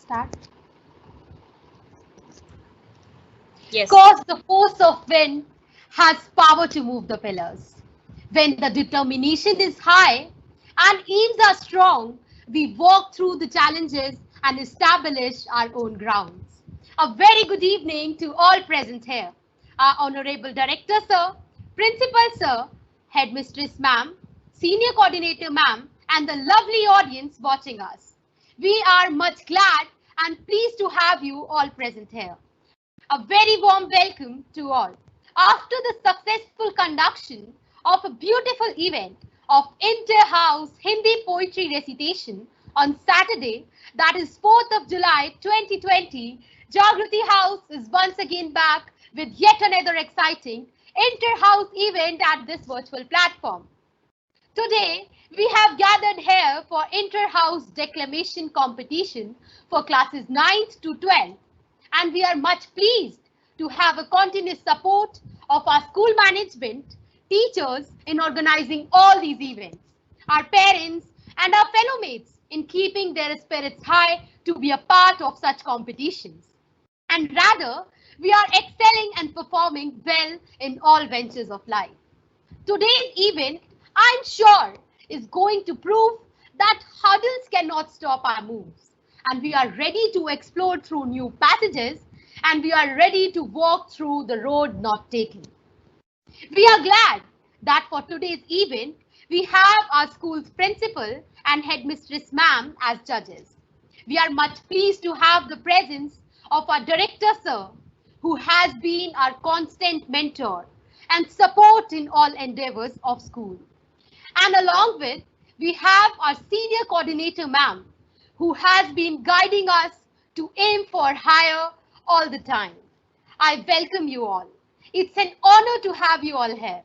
Start. Yes. Cause the force of wind has power to move the pillars. When the determination is high and aims are strong, we walk through the challenges and establish our own grounds. A very good evening to all present here. Our Honorable Director Sir, Principal Sir, Headmistress Ma'am, Senior Coordinator Ma'am, and the lovely audience watching us. We are much glad and pleased to have you all present here. A very warm welcome to all. After the successful conduction of a beautiful event of Interhouse Hindi poetry recitation on Saturday, that is 4th of July 2020, Jagrati House is once again back with yet another exciting Interhouse event at this virtual platform. Today, we have gathered here for Interhouse Declamation competition for classes 9th to 12th, and we are much pleased to have a continuous support of our school management, teachers in organizing all these events, our parents and our fellow mates in keeping their spirits high to be a part of such competitions. And rather, we are excelling and performing well in all ventures of life. Today's event, I'm sure, is going to prove that hurdles cannot stop our moves. And we are ready to explore through new passages, and we are ready to walk through the road not taken. We are glad that for today's event, we have our school's principal and headmistress ma'am as judges. We are much pleased to have the presence of our director sir, who has been our constant mentor and support in all endeavors of school. And along with, we have our senior coordinator ma'am, who has been guiding us to aim for higher all the time. I welcome you all. It's an honor to have you all here.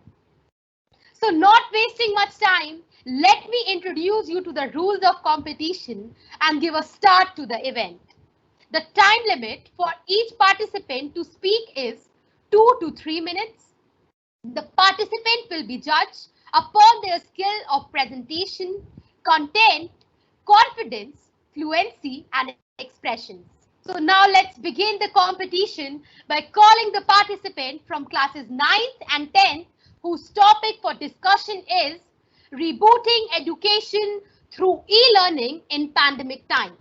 So not wasting much time, let me introduce you to the rules of competition and give a start to the event. The time limit for each participant to speak is 2 to 3 minutes. The participant will be judged upon their skill of presentation, content, confidence, fluency, and expressions. So now let's begin the competition by calling the participant from classes 9th and 10th whose topic for discussion is rebooting education through e-learning in pandemic times.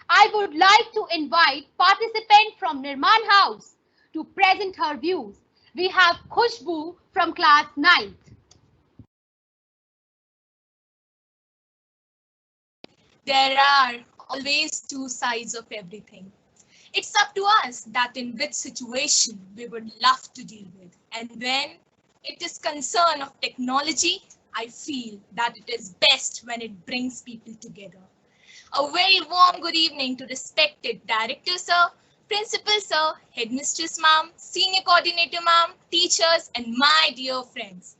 I would like to invite participant from Nirman House to present her views. We have Khushbu from class 9th. There are always two sides of everything. It's up to us that in which situation we would love to deal with. And when it is concern of technology, I feel that it is best when it brings people together. A very warm good evening to respected director sir, principal sir, headmistress ma'am, senior coordinator ma'am, teachers, and my dear friends.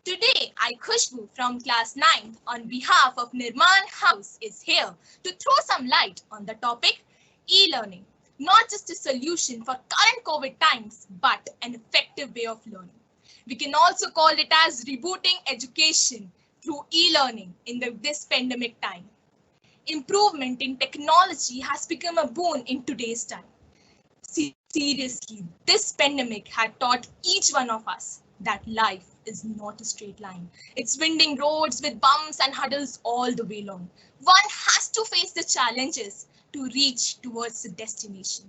Today, I, Khushbu from class 9th on behalf of Nirman House is here to throw some light on the topic e-learning. Not just a solution for current COVID times, but an effective way of learning. We can also call it as rebooting education through e-learning in this pandemic time. Improvement in technology has become a boon in today's time. Seriously, this pandemic had taught each one of us that life is not a straight line. It's winding roads with bumps and hurdles all the way long. One has to face the challenges to reach towards the destination.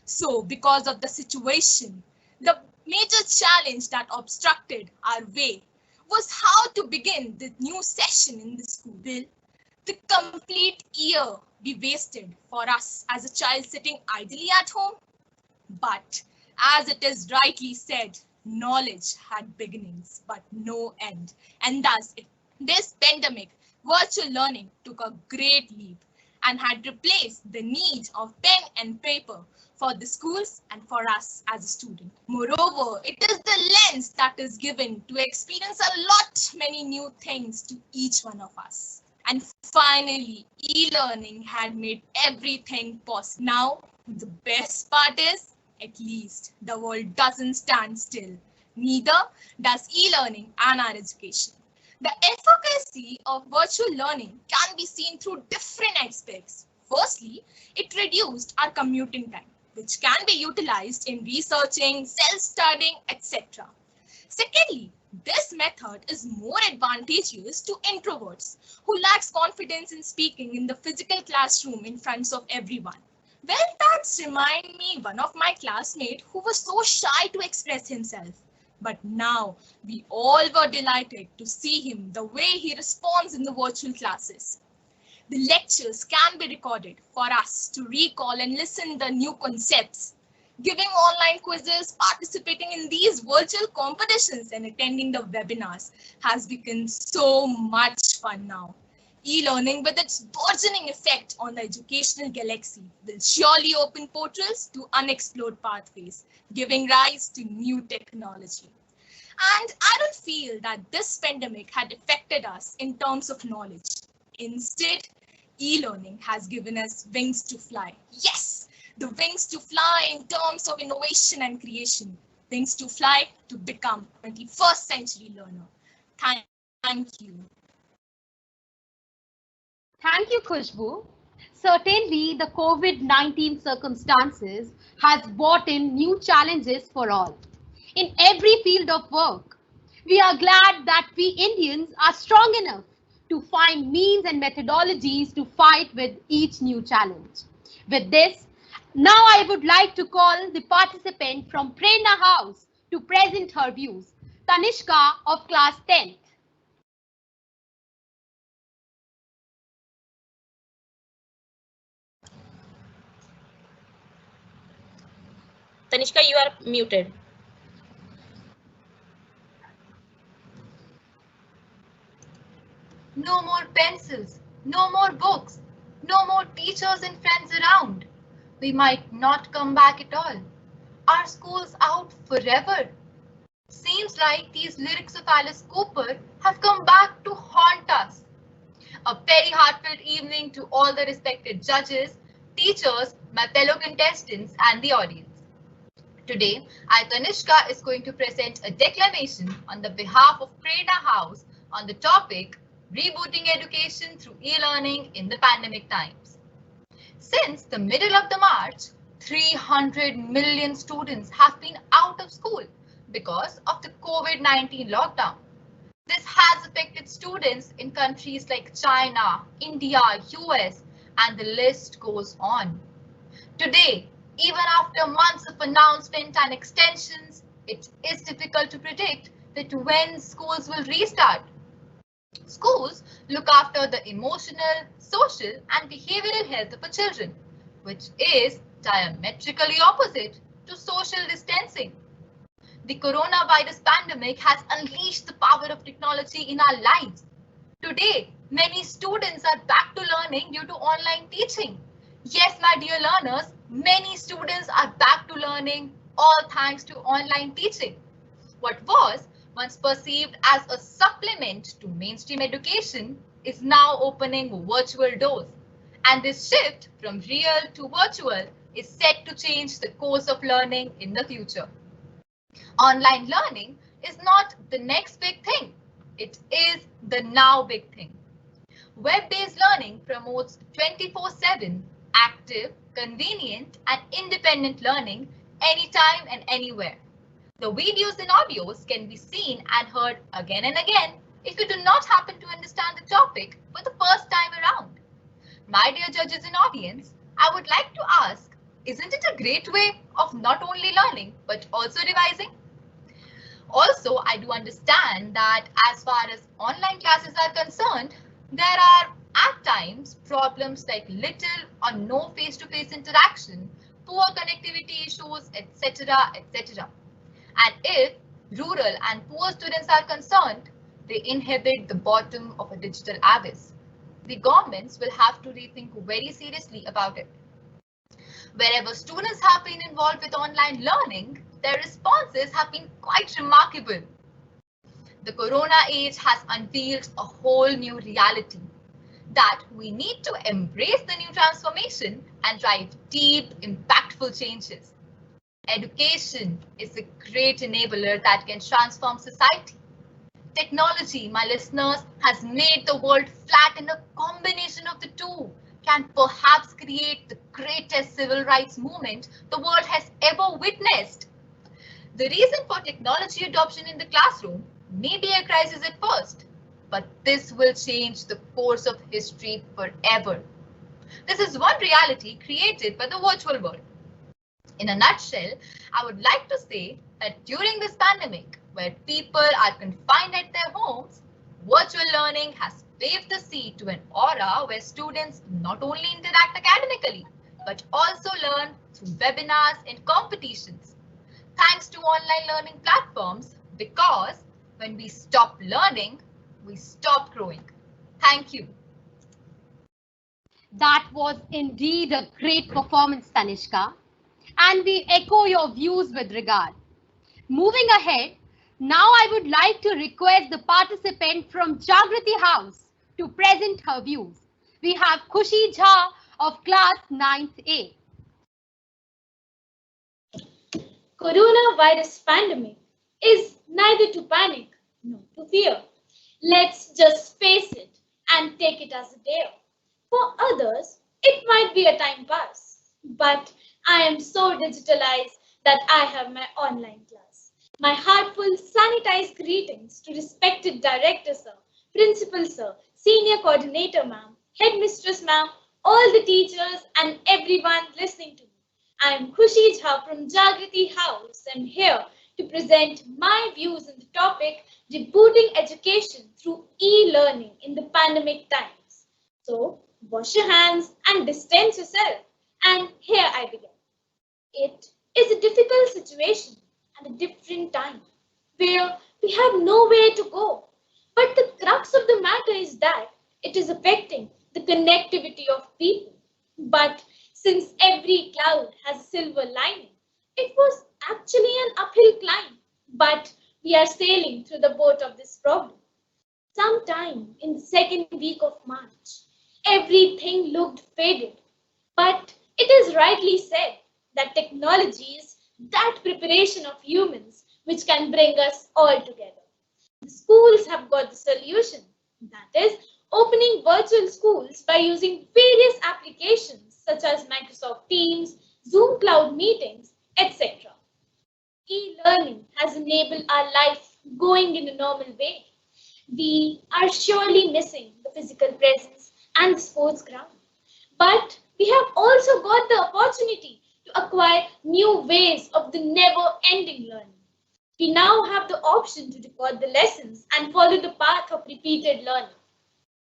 So, because of the situation, the major challenge that obstructed our way was how to begin the new session in the school. Will the complete year be wasted for us as a child sitting idly at home? But as it is rightly said, knowledge had beginnings but no end. And thus, this pandemic, virtual learning took a great leap and had replaced the need of pen and paper for the schools and for us as a student. Moreover, it is the lens that is given to experience a lot many new things to each one of us. And finally, e-learning had made everything possible. Now, the best part is, at least the world doesn't stand still. Neither does e-learning and our education. The efficacy of virtual learning can be seen through different aspects. Firstly, it reduced our commuting time, which can be utilized in researching, self-studying, etc. Secondly, this method is more advantageous to introverts who lacks confidence in speaking in the physical classroom in front of everyone. Well, that's remind me one of my classmates who was so shy to express himself. But now we all were delighted to see him the way he responds in the virtual classes. The lectures can be recorded for us to recall and listen the new concepts. Giving online quizzes, participating in these virtual competitions and attending the webinars has become so much fun now. E-learning with its burgeoning effect on the educational galaxy will surely open portals to unexplored pathways, giving rise to new technology. And I don't feel that this pandemic had affected us in terms of knowledge. Instead, e-learning has given us wings to fly. Yes, the wings to fly in terms of innovation and creation. Wings to fly to become 21st century learner. Thank you. Thank you, Khushbu. Certainly, the COVID-19 circumstances has brought in new challenges for all, in every field of work. We are glad that we Indians are strong enough to find means and methodologies to fight with each new challenge. With this, now I would like to call the participant from Prerna House to present her views, Tanishka of class 10th. Tanishka, you are muted. No more pencils, no more books, no more teachers and friends around. We might not come back at all. Are schools out forever? Seems like these lyrics of Alice Cooper have come back to haunt us. A very heartfelt evening to all the respected judges, teachers, my fellow contestants, and the audience. Today, I, Tanishka, is going to present a declamation on the behalf of Prerna House on the topic Rebooting Education Through E-Learning in the Pandemic Times. Since the middle of the March, 300 million students have been out of school because of the COVID-19 lockdown. This has affected students in countries like China, India, US, and the list goes on. Today, even after months of announcement and extensions, it is difficult to predict that when schools will restart. Schools look after the emotional, social, and behavioral health of the children, which is diametrically opposite to social distancing. The coronavirus pandemic has unleashed the power of technology in our lives. Today, many students are back to learning due to online teaching. Yes, my dear learners, many students are back to learning all thanks to online teaching. What was once perceived as a supplement to mainstream education is now opening virtual doors. And this shift from real to virtual is set to change the course of learning in the future. Online learning is not the next big thing. It is the now big thing. Web-based learning promotes 24/7 active, convenient, and independent learning anytime and anywhere. The videos and audios can be seen and heard again and again if you do not happen to understand the topic for the first time around. My dear judges and audience, I would like to ask, isn't it a great way of not only learning but also revising? Also, I do understand that as far as online classes are concerned, there are at times problems like little or no face-to-face interaction, poor connectivity issues, etc., etc. And if rural and poor students are concerned, they inhabit the bottom of a digital abyss. The governments will have to rethink very seriously about it. Wherever students have been involved with online learning, their responses have been quite remarkable. The corona age has unveiled a whole new reality that we need to embrace the new transformation and drive deep, impactful changes. Education is a great enabler that can transform society. Technology, my listeners, has made the world flat in a combination of the two. can perhaps create the greatest civil rights movement the world has ever witnessed. The reason for technology adoption in the classroom may be a crisis at first, but this will change the course of history forever. This is one reality created by the virtual world. In a nutshell, I would like to say that during this pandemic, where people are confined at their homes, virtual learning has paved the sea to an era where students not only interact academically, but also learn through webinars and competitions. Thanks to online learning platforms, because when we stop learning, we stop growing. Thank you. That was indeed a great performance, Tanishka, and we echo your views with regard. Moving ahead, now I would like to request the participant from Jagrati House to present her views. We have Khushi Jha of class 9th A. Coronavirus pandemic is neither to panic nor to fear. Let's just face it and take it as a dare. For others, it might be a time pass, but I am so digitalized that I have my online class. My heartful sanitized greetings to respected director sir, principal sir, senior coordinator ma'am, headmistress ma'am, all the teachers and everyone listening to me. I am Khushi Jha from Jagrati House and here to present my views on the topic rebooting education through e-learning in the pandemic times. So, wash your hands and distance yourself. And here I begin. It is a difficult situation and a different time where we have nowhere to go. But the crux of the matter is that it is affecting the connectivity of people. But since every cloud has a silver lining, it was actually an uphill climb. But we are sailing through the boat of this problem. Sometime in the second week of March, everything looked faded. But it is rightly said that technology is that preparation of humans which can bring us all together. The schools have got the solution. That is, opening virtual schools by using various applications such as Microsoft Teams, Zoom Cloud Meetings, etc. E-learning has enabled our life going in a normal way. We are surely missing the physical presence and the sports ground. But we have also got the opportunity to acquire new ways of the never-ending learning. We now have the option to record the lessons and follow the path of repeated learning.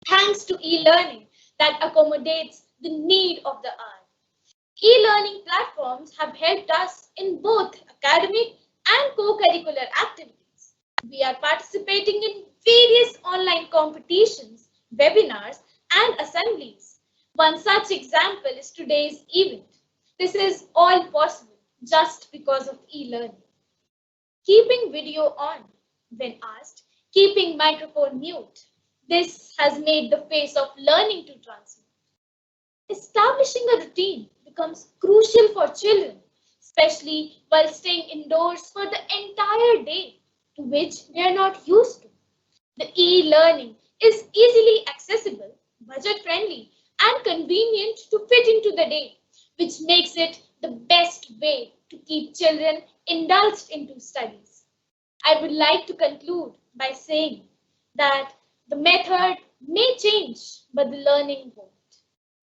Thanks to e-learning that accommodates the need of the hour. E-learning platforms have helped us in both academic and co-curricular activities. We are participating in various online competitions, webinars, and assemblies. One such example is today's event. This is all possible just because of e-learning. Keeping video on when asked, keeping microphone mute. This has made the face of learning to transmit. Establishing a routine becomes crucial for children, especially while staying indoors for the entire day, to which they are not used to. The e-learning is easily accessible, budget-friendly, and convenient to fit into the day, which makes it the best way to keep children indulged into studies. I would like to conclude by saying that the method may change, but the learning won't.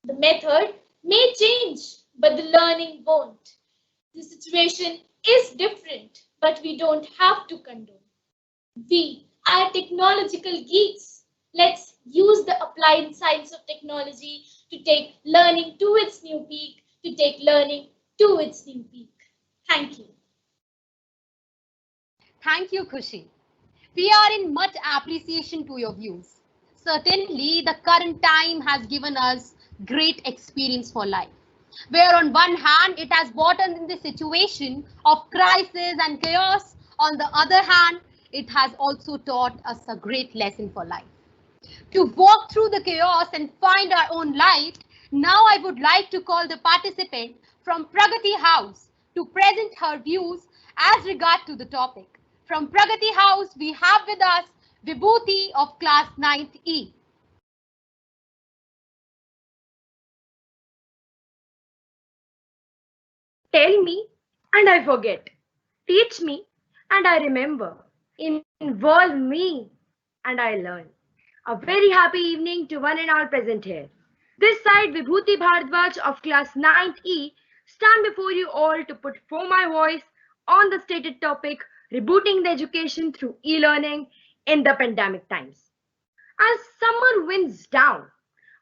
The method may change, but the learning won't. The situation is different, but we don't have to condone. We are technological geeks. Let's use the applied science of technology to take learning to its new peak, to take learning to its new peak. Thank you. Thank you, Khushi. We are in much appreciation to your views. Certainly, the current time has given us great experience for life, where on one hand, it has brought us in the situation of crisis and chaos. On the other hand, it has also taught us a great lesson for life. To walk through the chaos and find our own light, now I would like to call the participant from Pragati House to present her views as regard to the topic. From Pragati House, we have with us Vibhuti of class 9th E. Tell me and I forget. Teach me and I remember. Involve me and I learn. A very happy evening to one and all present here. This side Vibhuti Bhardwaj of class 9th E stand before you all to put forth my voice on the stated topic rebooting the education through e-learning in the pandemic times. As summer winds down,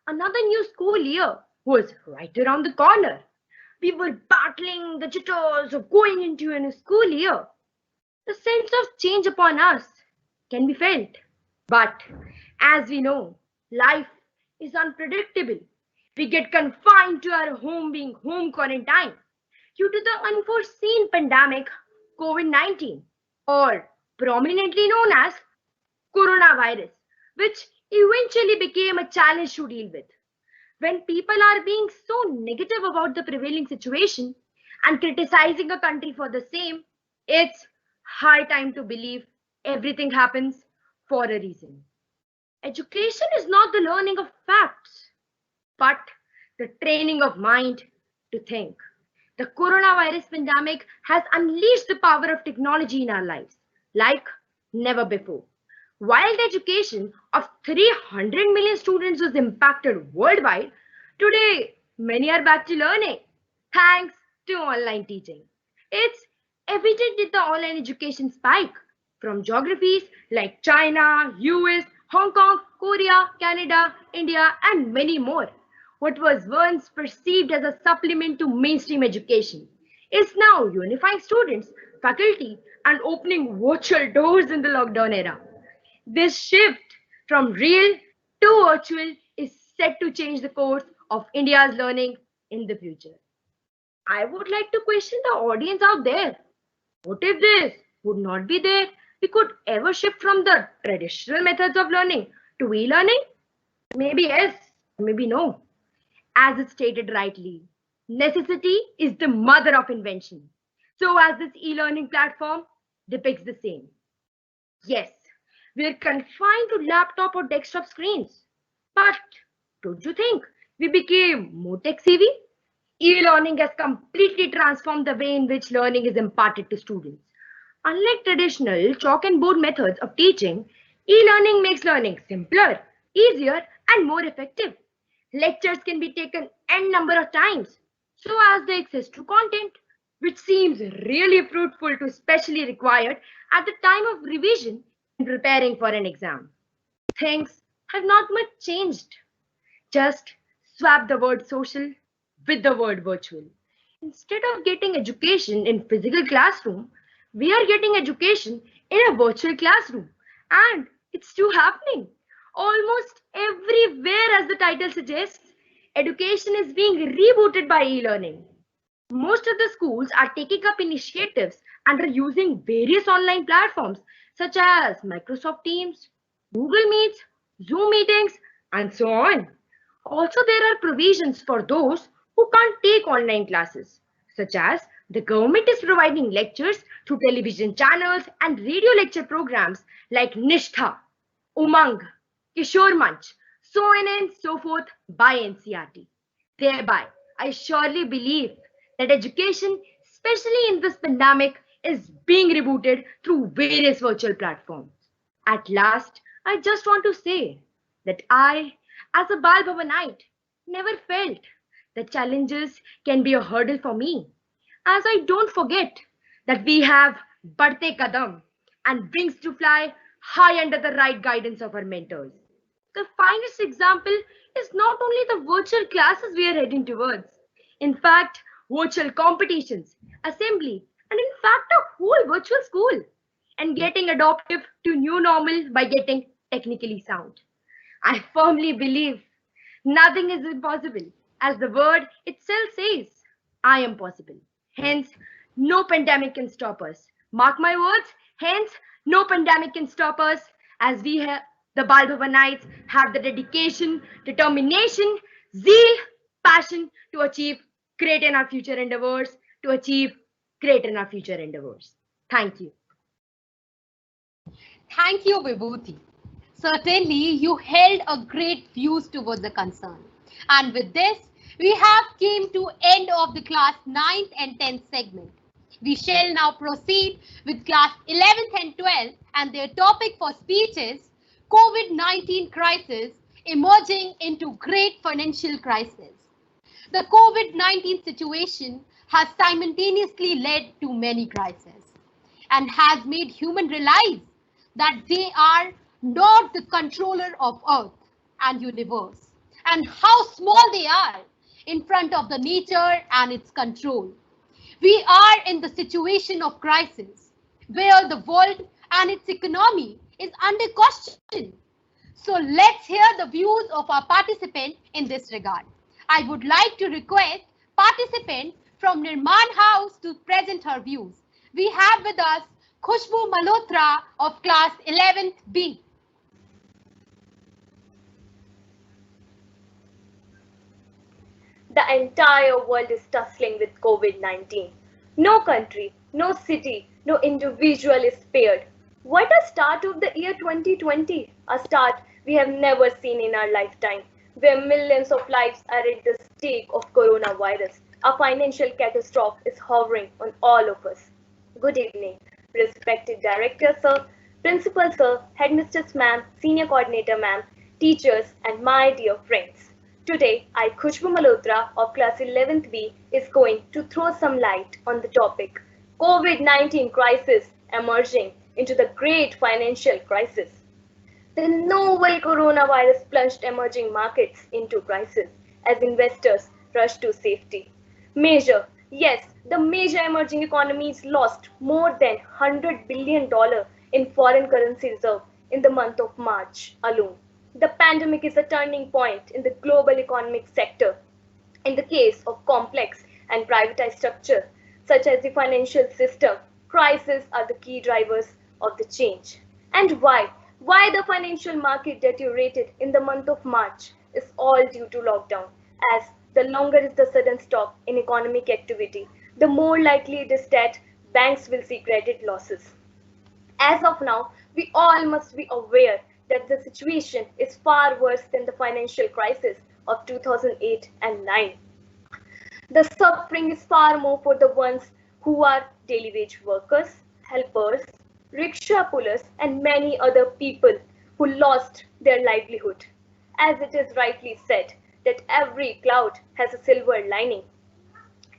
another new school year was right around the corner. We were battling the jitters of going into a new school year. The sense of change upon us can be felt. But as we know, life is unpredictable. We get confined to our home being home quarantine due to the unforeseen pandemic COVID-19, or prominently known as coronavirus, which eventually became a challenge to deal with. When people are being so negative about the prevailing situation and criticizing a country for the same, it's high time to believe everything happens for a reason. Education is not the learning of facts, but the training of mind to think. The coronavirus pandemic has unleashed the power of technology in our lives like never before. While the education of 300 million students was impacted worldwide, today many are back to learning thanks to online teaching. It's evident that the online education spike from geographies like China, US, Hong Kong, Korea, Canada, India, and many more. What was once perceived as a supplement to mainstream education is now unifying students, faculty, and opening virtual doors in the lockdown era. This shift from real to virtual is set to change the course of India's learning in the future. I would like to question the audience out there. What if this would not be there? We could ever shift from the traditional methods of learning to e-learning? Maybe yes, maybe no. As it stated rightly, necessity is the mother of invention. So as this e-learning platform depicts the same. Yes, we are confined to laptop or desktop screens. But don't you think we became more tech savvy? E-learning has completely transformed the way in which learning is imparted to students. Unlike traditional chalk and board methods of teaching, e-learning makes learning simpler, easier, and more effective. Lectures can be taken n number of times, so as the access to content, which seems really fruitful to especially required at the time of revision and preparing for an exam. Things have not much changed. Just swap the word social with the word virtual. Instead of getting education in physical classroom, we are getting education in a virtual classroom. And it's still happening. Almost everywhere, as the title suggests, education is being rebooted by e-learning. Most of the schools are taking up initiatives and are using various online platforms such as Microsoft Teams, Google Meets, Zoom meetings, and so on. Also, there are provisions for those who can't take online classes, such as the government is providing lectures through television channels and radio lecture programs like Nishtha, Umang, Kishore Manch, so on and so forth by NCRT. Thereby, I surely believe that education, especially in this pandemic, is being rebooted through various virtual platforms. At last, I just want to say that I, as a Bal Bhavanite, never felt that challenges can be a hurdle for me, as I don't forget that we have Badte Kadam and wings to fly high under the right guidance of our mentors. The finest example is not only the virtual classes we are heading towards, in fact, virtual competitions, assembly, and in fact, a whole virtual school, and getting adaptive to new normal by getting technically sound. I firmly believe nothing is impossible, as the word itself says, I am possible. Hence, no pandemic can stop us. Mark my words, hence, no pandemic can stop us, as we have the Bal Bhavanites have the dedication, determination, zeal, passion to achieve great in our future endeavors, to achieve great in our future endeavors. Thank you. Thank you, Vibhuti. Certainly, you held a great views towards the concern. And with this, We have came to end of the class 9th and 10th segment. We shall now proceed with class 11th and 12th, and their topic for speech is COVID-19 crisis emerging into great financial crisis. The COVID-19 situation has simultaneously led to many crises and has made humans realize that they are not the controller of Earth and universe, and how small they are in front of the nature and its control. We are in the situation of crisis where the world and its economy is under question. So let's hear the views of our participant in this regard. I would like to request participant from Nirman House to present her views. We have with us Khushbu Malhotra of class 11th B. The entire world is tussling with COVID-19. No country, no city, no individual is spared. What a start of the year 2020, a start we have never seen in our lifetime, where millions of lives are at the stake of coronavirus. A financial catastrophe is hovering on all of us. Good evening, respected director sir, principal sir, headmistress ma'am, senior coordinator ma'am, teachers, and my dear friends. Today, I, Khushbu Malhotra of class 11th B, is going to throw some light on the topic COVID-19 crisis emerging into the great financial crisis. The novel coronavirus plunged emerging markets into crisis as investors rushed to safety. Yes, the major emerging economies lost more than $100 billion in foreign currency reserve in the month of March alone. The pandemic is a turning point in the global economic sector. In the case of complex and privatized structure, such as the financial system, crises are the key drivers of the change. And why? Why the financial market deteriorated in the month of March is all due to lockdown, as the longer is the sudden stop in economic activity, the more likely it is that banks will see credit losses. As of now, we all must be aware that the situation is far worse than the financial crisis of 2008 and 9. The suffering is far more for the ones who are daily wage workers, helpers, rickshaw pullers, and many other people who lost their livelihood. As it is rightly said, that every cloud has a silver lining.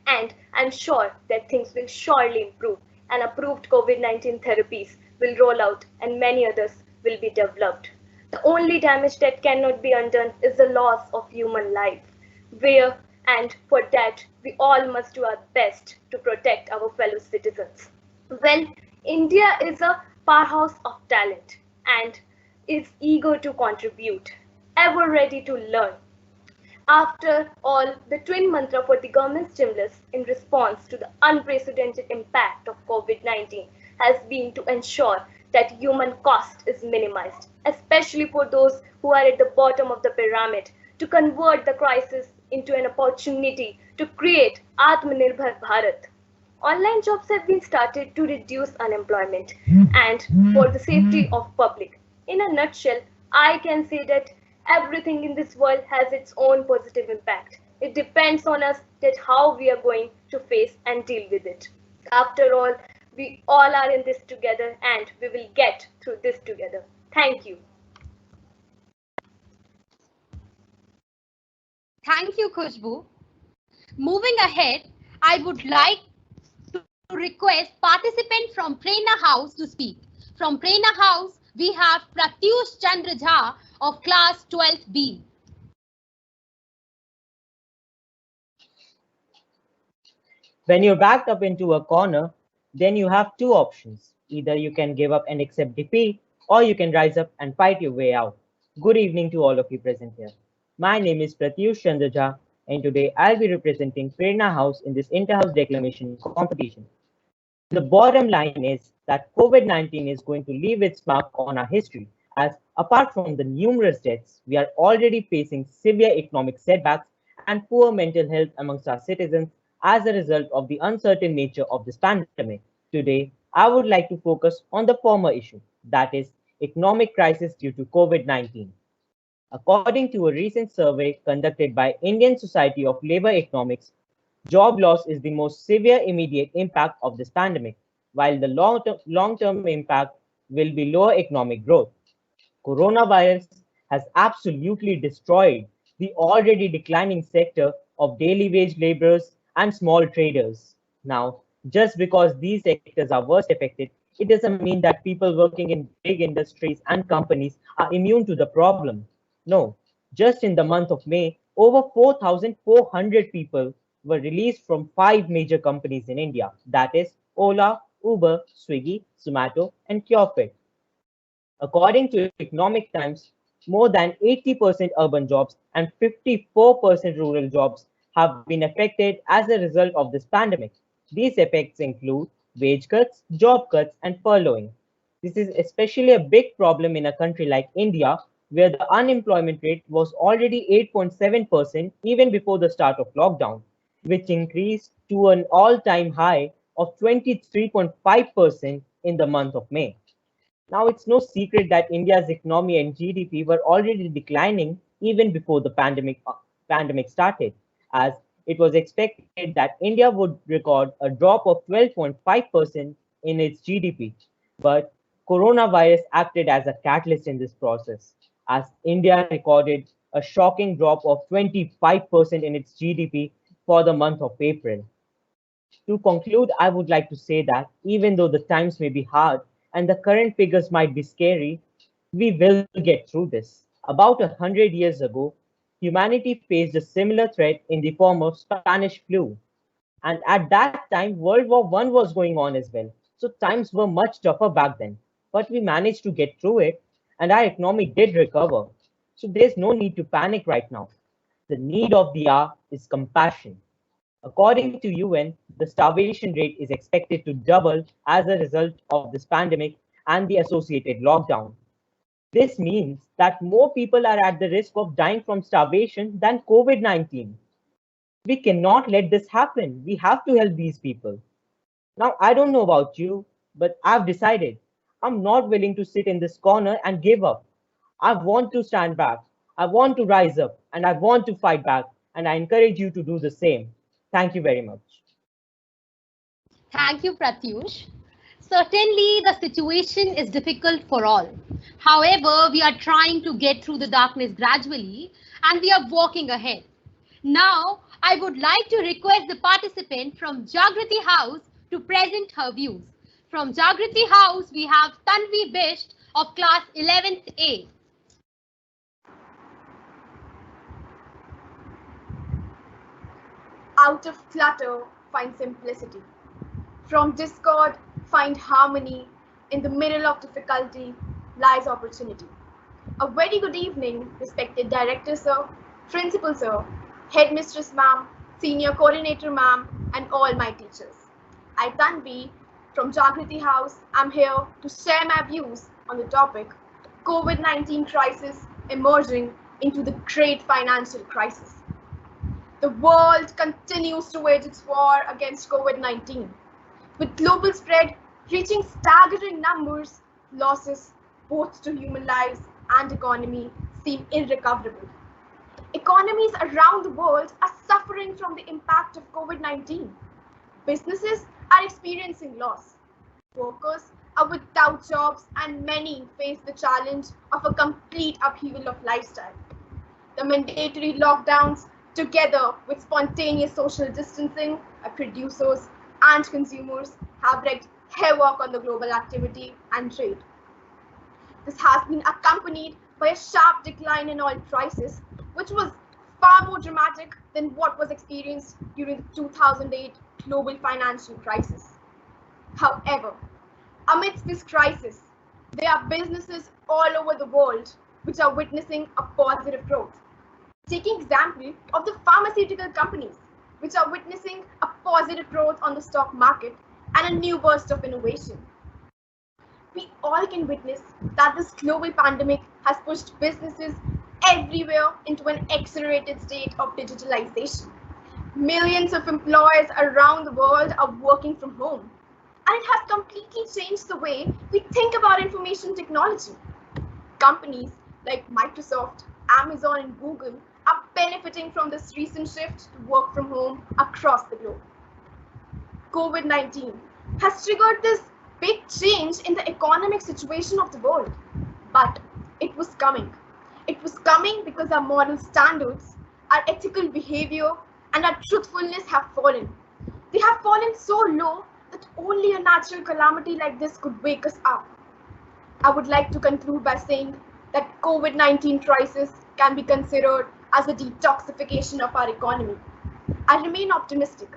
And I'm sure that things will surely improve and approved COVID-19 therapies will roll out and many others will be developed. The only damage that cannot be undone is the loss of human life, where and for that we all must do our best to protect our fellow citizens. Well, India is a powerhouse of talent and is eager to contribute, ever ready to learn. After all, the twin mantra for the government stimulus in response to the unprecedented impact of COVID-19 has been to ensure that human cost is minimized, especially for those who are at the bottom of the pyramid, to convert the crisis into an opportunity to create Atmanirbhar Bharat. Online jobs have been started to reduce unemployment and for the safety of public. In a nutshell, I can say that everything in this world has its own positive impact. It depends on us that how we are going to face and deal with it. After all, we all are in this together and we will get through this together. Thank you. Thank you, Khushbu. Moving ahead, I would like to request participant from Prerna House to speak. From Prerna House, we have Pratyush Chandra Jha of class 12th B. When you're backed up into a corner, then you have two options. Either you can give up and accept defeat, or you can rise up and fight your way out. Good evening to all of you present here. My name is Pratyush Chandra Jha, and today I'll be representing Prerna House in this Interhouse Declamation competition. The bottom line is that COVID-19 is going to leave its mark on our history, as apart from the numerous deaths, we are already facing severe economic setbacks and poor mental health amongst our citizens as a result of the uncertain nature of this pandemic. Today, I would like to focus on the former issue, that is, economic crisis due to COVID-19. According to a recent survey conducted by Indian Society of Labor Economics, job loss is the most severe immediate impact of this pandemic, while the long-term impact will be lower economic growth. Coronavirus has absolutely destroyed the already declining sector of daily wage laborers and small traders. Now, just because these sectors are worst affected, it doesn't mean that people working in big industries and companies are immune to the problem. No, just in the month of May, over 4,400 people were released from five major companies in India, that is, Ola, Uber, Swiggy, Zomato, and CureFit. According to Economic Times, more than 80% urban jobs and 54% rural jobs have been affected as a result of this pandemic. These effects include wage cuts, job cuts, and furloughing. This is especially a big problem in a country like India, where the unemployment rate was already 8.7% even before the start of lockdown, which increased to an all-time high of 23.5% in the month of May. Now, it's no secret that India's economy and GDP were already declining even before the pandemic started, as it was expected that India would record a drop of 12.5% in its GDP. But coronavirus acted as a catalyst in this process, as India recorded a shocking drop of 25% in its GDP for the month of April. To conclude, I would like to say that even though the times may be hard and the current figures might be scary, we will get through this. About 100 years ago, humanity faced a similar threat in the form of Spanish flu. And at that time, World War I was going on as well. So times were much tougher back then. But we managed to get through it, and our economy did recover. So there's no need to panic right now. The need of the hour is compassion. According to UN, the starvation rate is expected to double as a result of this pandemic and the associated lockdown. This means that more people are at the risk of dying from starvation than COVID-19. We cannot let this happen. We have to help these people. Now, I don't know about you, but I've decided I'm not willing to sit in this corner and give up. I want to stand back. I want to rise up and I want to fight back. And I encourage you to do the same. Thank you very much. Thank you, Pratyush. Certainly, the situation is difficult for all. However, we are trying to get through the darkness gradually and we are walking ahead. Now, I would like to request the participant from Jagriti House to present her views. From Jagriti House, we have Tanvi Bisht of class 11th A. Out of clutter, find simplicity. From discord, find harmony. In the middle of difficulty lies opportunity. A very good evening, respected Director Sir, Principal Sir, Headmistress Ma'am, Senior Coordinator Ma'am, and all my teachers. I, Tanvi, from Jagriti House, am here to share my views on the topic COVID-19 crisis emerging into the great financial crisis. The world continues to wage its war against COVID-19. With global spread reaching staggering numbers, losses both to human lives and economy seem irrecoverable. Economies around the world are suffering from the impact of COVID-19. Businesses are experiencing loss. Workers are without jobs and many face the challenge of a complete upheaval of lifestyle. The mandatory lockdowns, together with spontaneous social distancing by producers and consumers, have wreaked havoc on the global activity and trade. This has been accompanied by a sharp decline in oil prices, which was far more dramatic than what was experienced during the 2008 global financial crisis. However, amidst this crisis, there are businesses all over the world which are witnessing a positive growth. Taking example of the pharmaceutical companies, which are witnessing a positive growth on the stock market and a new burst of innovation. We all can witness that this global pandemic has pushed businesses everywhere into an accelerated state of digitalization. Millions of employees around the world are working from home, and it has completely changed the way we think about information technology. Companies like Microsoft, Amazon and Google are benefiting from this recent shift to work from home across the globe. COVID-19 has triggered this big change in the economic situation of the world. But it was coming. It was coming because our moral standards, our ethical behavior, and our truthfulness have fallen. They have fallen so low that only a natural calamity like this could wake us up. I would like to conclude by saying that COVID-19 crisis can be considered as a detoxification of our economy. I remain optimistic.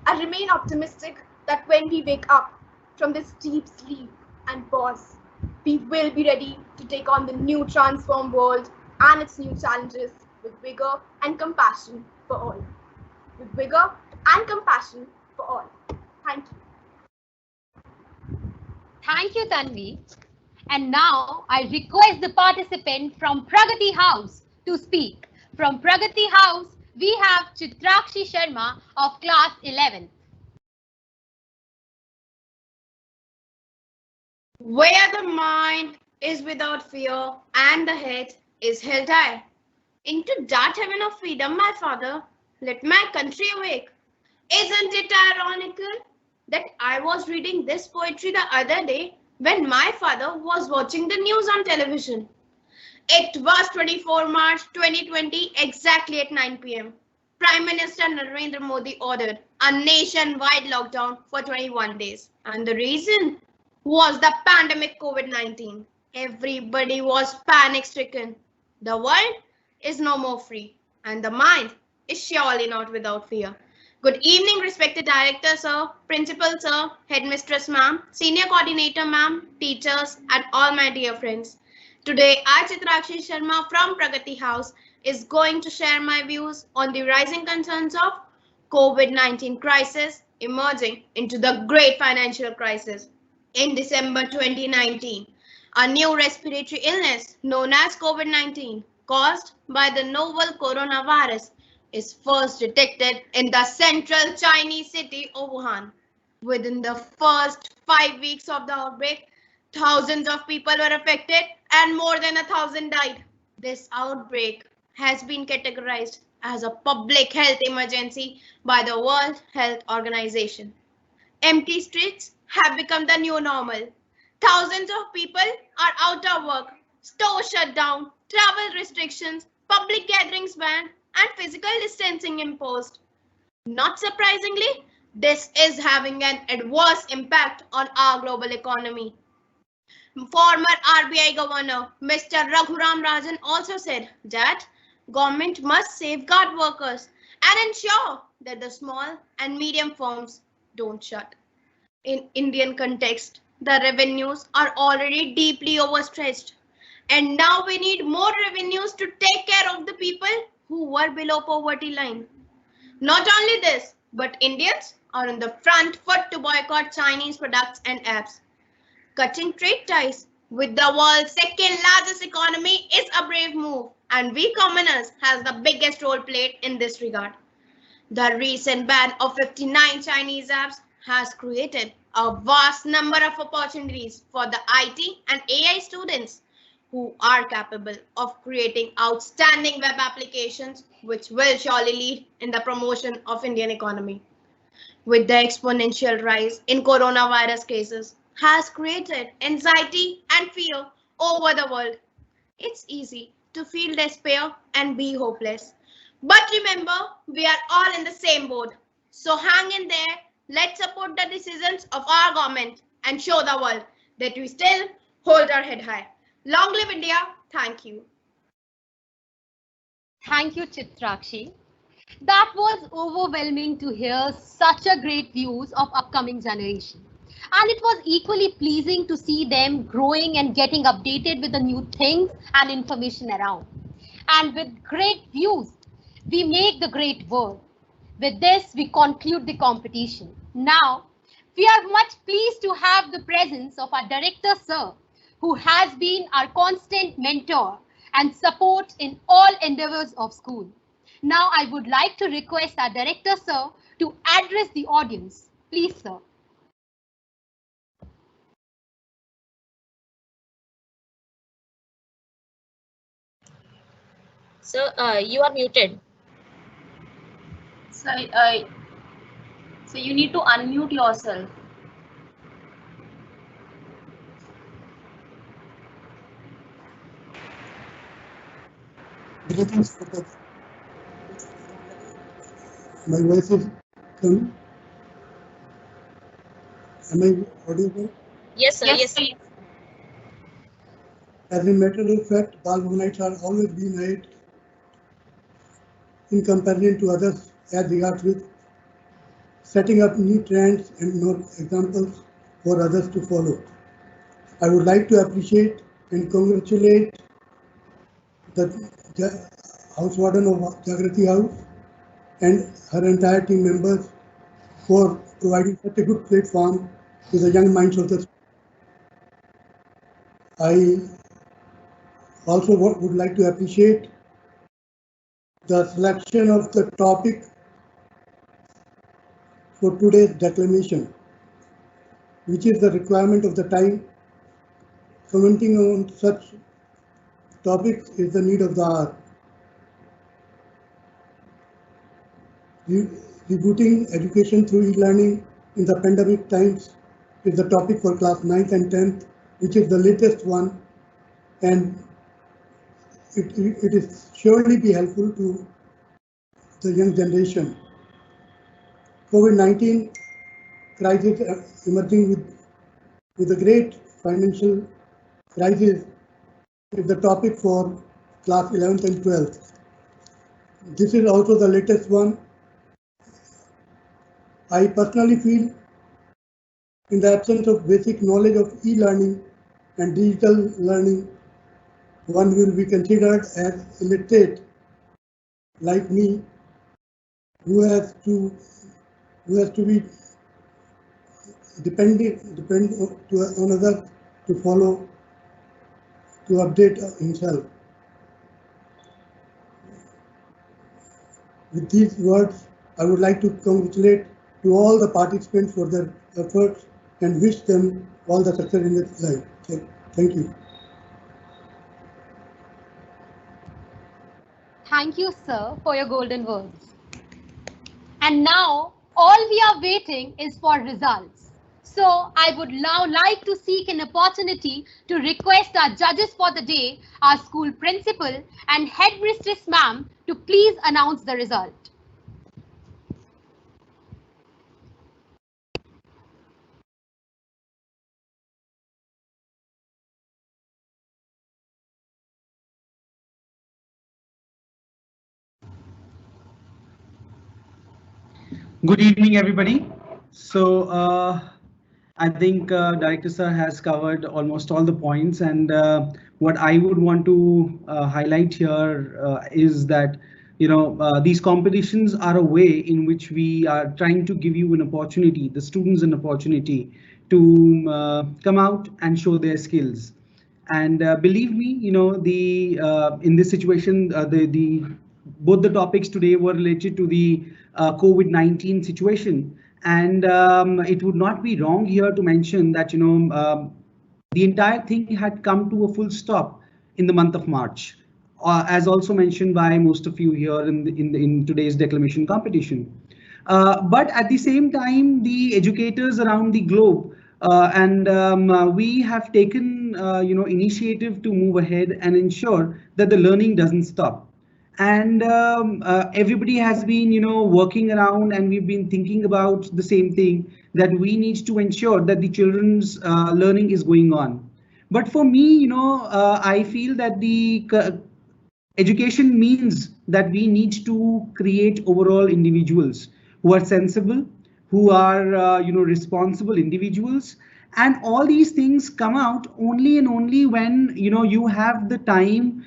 I remain optimistic that when we wake up from this deep sleep and pause, we will be ready to take on the new transformed world and its new challenges with vigor and compassion for all. With vigor and compassion for all. Thank you. Thank you, Tanvi. And now I request the participant from Pragati House to speak. From Pragati House, we have Chitrakshi Sharma of class 11th. Where the mind is without fear and the head is held high. Into that heaven of freedom, my father, let my country awake. Isn't it ironical that I was reading this poetry the other day when my father was watching the news on television? It was 24 March 2020, exactly at 9 p.m. Prime Minister Narendra Modi ordered a nationwide lockdown for 21 days. And the reason was the pandemic COVID-19. Everybody was panic-stricken. The world is no more free, and the mind is surely not without fear. Good evening, respected director, sir, principal, sir, headmistress, ma'am, senior coordinator, ma'am, teachers, and all my dear friends. Today, I, Chitrakshi Sharma from Pragati House, is going to share my views on the rising concerns of COVID-19 crisis emerging into the great financial crisis. In December 2019, a new respiratory illness known as COVID-19, caused by the novel coronavirus, is first detected in the central Chinese city of Wuhan. Within the first 5 weeks of the outbreak, thousands of people were affected and more than 1,000 died. This outbreak has been categorized as a public health emergency by the World Health Organization. Empty streets have become the new normal. Thousands of people are out of work, stores shut down, travel restrictions, public gatherings banned, and physical distancing imposed. Not surprisingly, this is having an adverse impact on our global economy. Former RBI Governor Mr. Raghuram Rajan also said that government must safeguard workers and ensure that the small and medium firms don't shut. In Indian context, the revenues are already deeply overstretched, and now we need more revenues to take care of the people who were below poverty line. Not only this, but Indians are on the front foot to boycott Chinese products and apps. Cutting trade ties with the world's second largest economy is a brave move, and we commoners has the biggest role played in this regard. The recent ban of 59 Chinese apps has created a vast number of opportunities for the IT and AI students who are capable of creating outstanding web applications which will surely lead in the promotion of Indian economy. With the exponential rise in coronavirus cases has created anxiety and fear over the world. It's easy to feel despair and be hopeless. But remember, we are all in the same boat. So hang in there. Let's support the decisions of our government and show the world that we still hold our head high. Long live India. Thank you. Thank you, Chitrakshi. That was overwhelming to hear such a great views of upcoming generation. And it was equally pleasing to see them growing and getting updated with the new things and information around. And with great views, we make the great world. With this, we conclude the competition. Now, we are much pleased to have the presence of our director, sir, who has been our constant mentor and support in all endeavors of school. Now, I would like to request our director, sir, to address the audience. Please, sir. Sir, you are muted. So, so you need to unmute yourself. Greetings, my voice is coming. Am I audible? Yes, sir. Yes, Yes. sir. As a matter of fact, Bal Bhavanites are always being ahead in comparison to others as regards with setting up new trends and more examples for others to follow. I would like to appreciate and congratulate the House Warden of Jagrati House and her entire team members for providing such a good platform to the young minds of the. I also would like to appreciate the selection of the topic for today's declamation, which is the requirement of the time. Commenting on such topics is the need of the hour. Rebooting education through e-learning in the pandemic times is the topic for class 9th and 10th, which is the latest one, and it is surely be helpful to the young generation. COVID-19 crisis emerging with a great financial crisis is the topic for class 11th and 12th. This is also the latest one. I personally feel in the absence of basic knowledge of e-learning and digital learning, one will be considered as illiterate like me, who has to be depend on others to follow, to update himself. With these words, I would like to congratulate to all the participants for their efforts and wish them all the success in their life. Thank you. Thank you, sir, for your golden words. And now, all we are waiting is for results. So, I would now like to seek an opportunity to request our judges for the day, our school principal and headmistress ma'am, to please announce the result. Good evening, everybody. So I think Director Sir has covered almost all the points, and what I would want to highlight here is that these competitions are a way in which we are trying to give you an opportunity, the students an opportunity to come out and show their skills. And believe me, the in this situation, the both the topics today were related to the COVID-19 situation, and it would not be wrong here to mention that the entire thing had come to a full stop in the month of March, as also mentioned by most of you here in today's declamation competition. But at the same time, the educators around the globe and we have taken initiative to move ahead and ensure that the learning doesn't stop. And everybody has been working around, and we've been thinking about the same thing, that we need to ensure that the children's learning is going on. But for me, I feel that the education means that we need to create overall individuals who are sensible, who are responsible individuals, and all these things come out only and only when you have the time,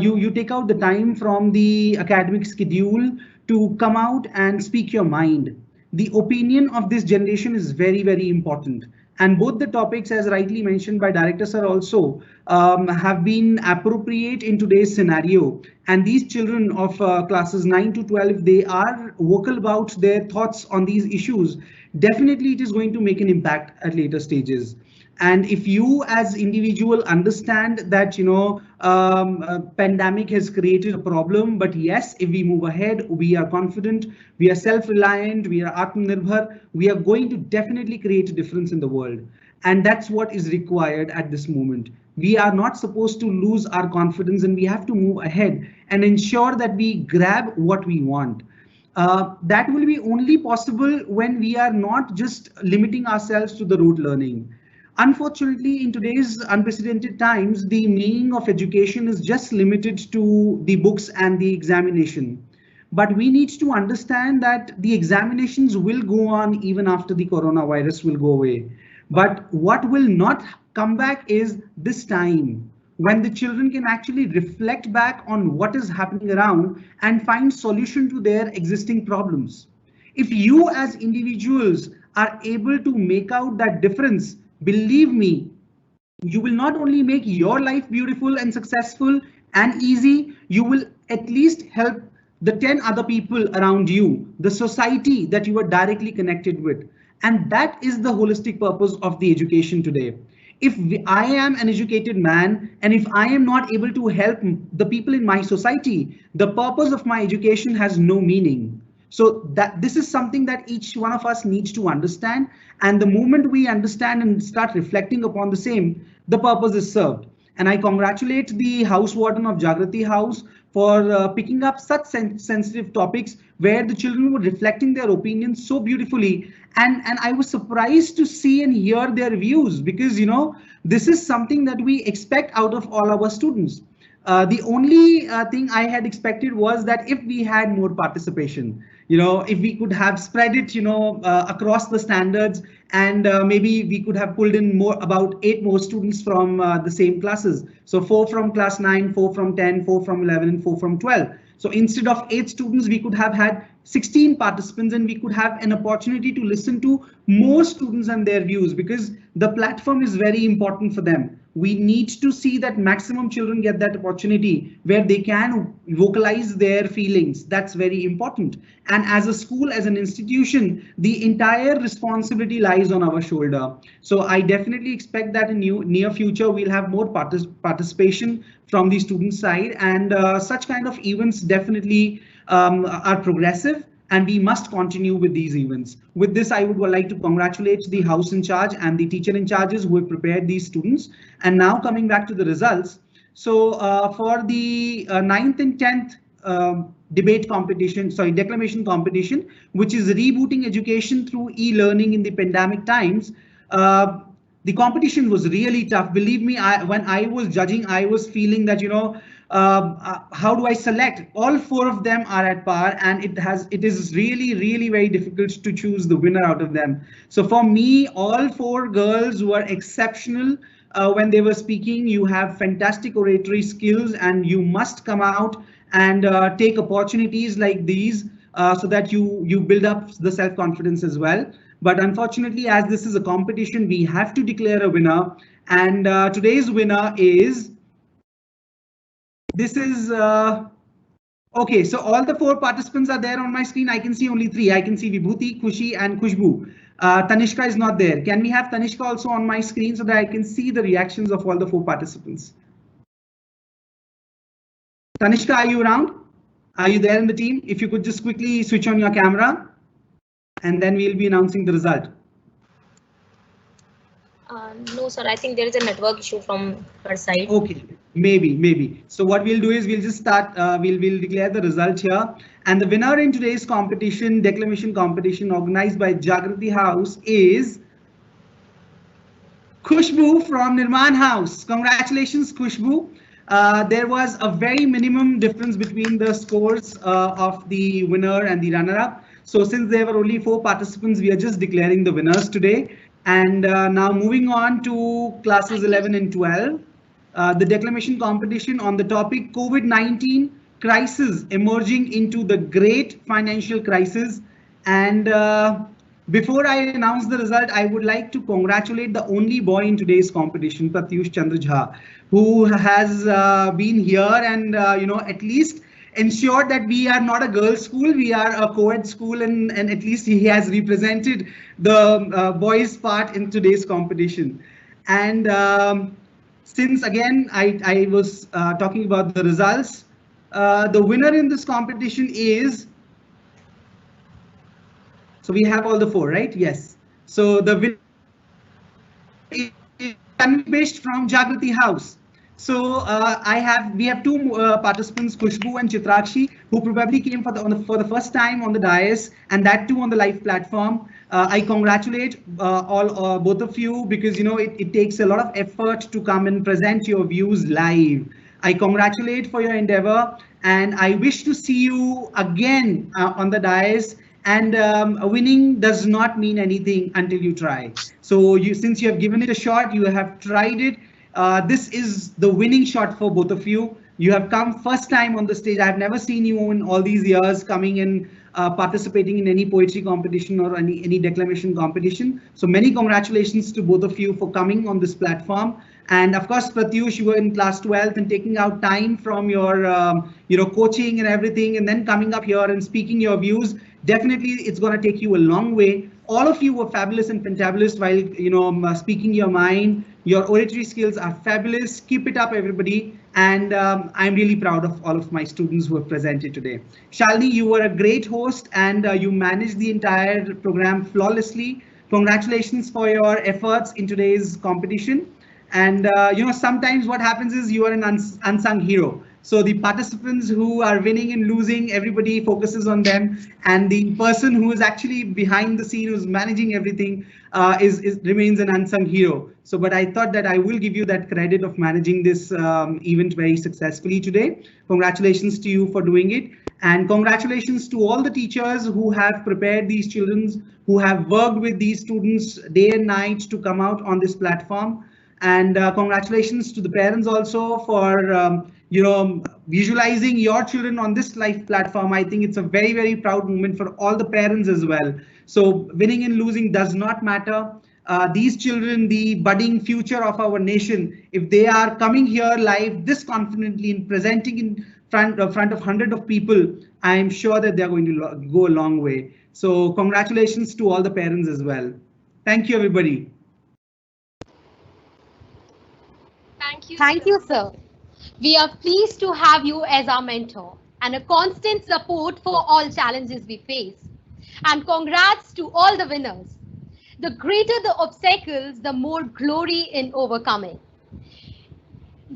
you take out the time from the academic schedule to come out and speak your mind. The opinion of this generation is very, very important. And both the topics, as rightly mentioned by Director Sir also, have been appropriate in today's scenario. And these children of classes 9 to 12, they are vocal about their thoughts on these issues. Definitely it is going to make an impact at later stages. And if you as individual understand that, pandemic has created a problem, but yes, if we move ahead, we are confident, we are self-reliant, we are Atmanirbhar, we are going to definitely create a difference in the world. And that's what is required at this moment. We are not supposed to lose our confidence, and we have to move ahead and ensure that we grab what we want. That will be only possible when we are not just limiting ourselves to the rote learning. Unfortunately, in today's unprecedented times, the meaning of education is just limited to the books and the examination. But we need to understand that the examinations will go on even after the coronavirus will go away. But what will not come back is this time when the children can actually reflect back on what is happening around and find solution to their existing problems. If you as individuals are able to make out that difference, believe me, you will not only make your life beautiful and successful and easy, you will at least help the 10 other people around you, the society that you are directly connected with. And that is the holistic purpose of the education today. If I am an educated man and if I am not able to help the people in my society, the purpose of my education has no meaning. So that this is something that each one of us needs to understand. And the moment we understand and start reflecting upon the same, the purpose is served. And I congratulate the house warden of Jagrati House for picking up such sensitive topics where the children were reflecting their opinions so beautifully. And I was surprised to see and hear their views, because, this is something that we expect out of all our students. The only thing I had expected was that if we had more participation, if we could have spread it, across the standards, and maybe we could have pulled in about 8 more students from the same classes. So 4 from class 9, 4 from 10, 4 from 11, and 4 from 12. So instead of 8 students, we could have had 16 participants, and we could have an opportunity to listen to more students and their views, because the platform is very important for them. We need to see that maximum children get that opportunity where they can vocalize their feelings. That's very important. And as a school, as an institution, the entire responsibility lies on our shoulder. So I definitely expect that in near future, we'll have more participation from the student side, and such kind of events definitely are progressive, and we must continue with these events. With this, I would like to congratulate the house in charge and the teacher in charges who have prepared these students. And now coming back to the results. So for the 9th and 10th declamation competition, which is rebooting education through e-learning in the pandemic times, the competition was really tough. Believe me, when I was judging, I was feeling that, how do I select? All 4 of them are at par, and it is really very difficult to choose the winner out of them. So for me, all 4 girls were exceptional when they were speaking. You have fantastic oratory skills, and you must come out and take opportunities like these so that you build up the self-confidence as well. But unfortunately, as this is a competition, we have to declare a winner. And today's winner is, okay, so all the 4 participants are there on my screen. I can see only 3. I can see Vibhuti, Khushi, and Khushbu. Tanishka is not there. Can we have Tanishka also on my screen so that I can see the reactions of all the 4 participants? Tanishka, are you around? Are you there in the team? If you could just quickly switch on your camera, and then we'll be announcing the result. No, sir. I think there is a network issue from her side. Okay, maybe. So what we'll do is we'll just start. We'll declare the result here, and the winner in today's competition, declamation competition, organized by Jagrati House, is Khushbu from Nirman House. Congratulations, Khushbu. There was a very minimum difference between the scores of the winner and the runner-up. So since there were only 4 participants, we are just declaring the winners today. And now moving on to classes 11 and 12, the declamation competition on the topic COVID-19 crisis emerging into the great financial crisis. And before I announce the result, I would like to congratulate the only boy in today's competition, Pratyush Chandra Jha, who has been here and at least ensured that we are not a girls' school, we are a co-ed school, and at least he has represented the boys' part in today's competition. And since again I was talking about the results, the winner in this competition is, so we have all the four, right? Yes. So the winner is Tanvi from Jagrati House. So we have two participants, Kushbu and Chitrakshi, who probably came for the first time on the dais, and that too on the live platform. I congratulate both of you, because it takes a lot of effort to come and present your views live. I congratulate for your endeavor, and I wish to see you again on the dais. And winning does not mean anything until you try. So since you have given it a shot, you have tried it. This is the winning shot for both of you. You have come first time on the stage. I have never seen you in all these years coming and participating in any poetry competition or any declamation competition. So many congratulations to both of you for coming on this platform. And of course, Pratyush, you were in class 12th and taking out time from your coaching and everything, and then coming up here and speaking your views. Definitely, it's going to take you a long way. All of you were fabulous and fantabulous while speaking your mind. Your oratory skills are fabulous. Keep it up, everybody. And I'm really proud of all of my students who have presented today. Shalini, you were a great host, and you managed the entire program flawlessly. Congratulations for your efforts in today's competition. And sometimes what happens is you are an unsung hero. So the participants who are winning and losing, everybody focuses on them, and the person who is actually behind the scene, who's managing everything, remains an unsung hero. So, but I thought that I will give you that credit of managing this event very successfully today. Congratulations to you for doing it, and congratulations to all the teachers who have prepared these children, who have worked with these students day and night to come out on this platform. And congratulations to the parents also for visualizing your children on this live platform. I think it's a very, very proud moment for all the parents as well. So winning and losing does not matter. These children, the budding future of our nation, if they are coming here live this confidently and presenting in front of hundreds of people, I am sure that they're going to go a long way. So congratulations to all the parents as well. Thank you, everybody. Thank you, sir. We are pleased to have you as our mentor and a constant support for all challenges we face. And congrats to all the winners. The greater the obstacles, the more glory in overcoming.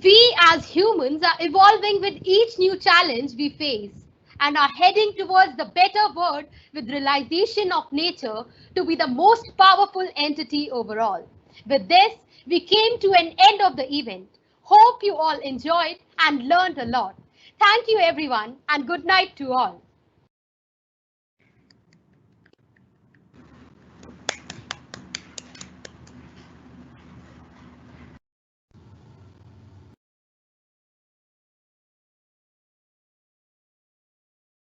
We as humans are evolving with each new challenge we face and are heading towards the better world with realization of nature to be the most powerful entity overall. With this, we came to an end of the event. Hope you all enjoyed and learned a lot. Thank you everyone, and good night to all.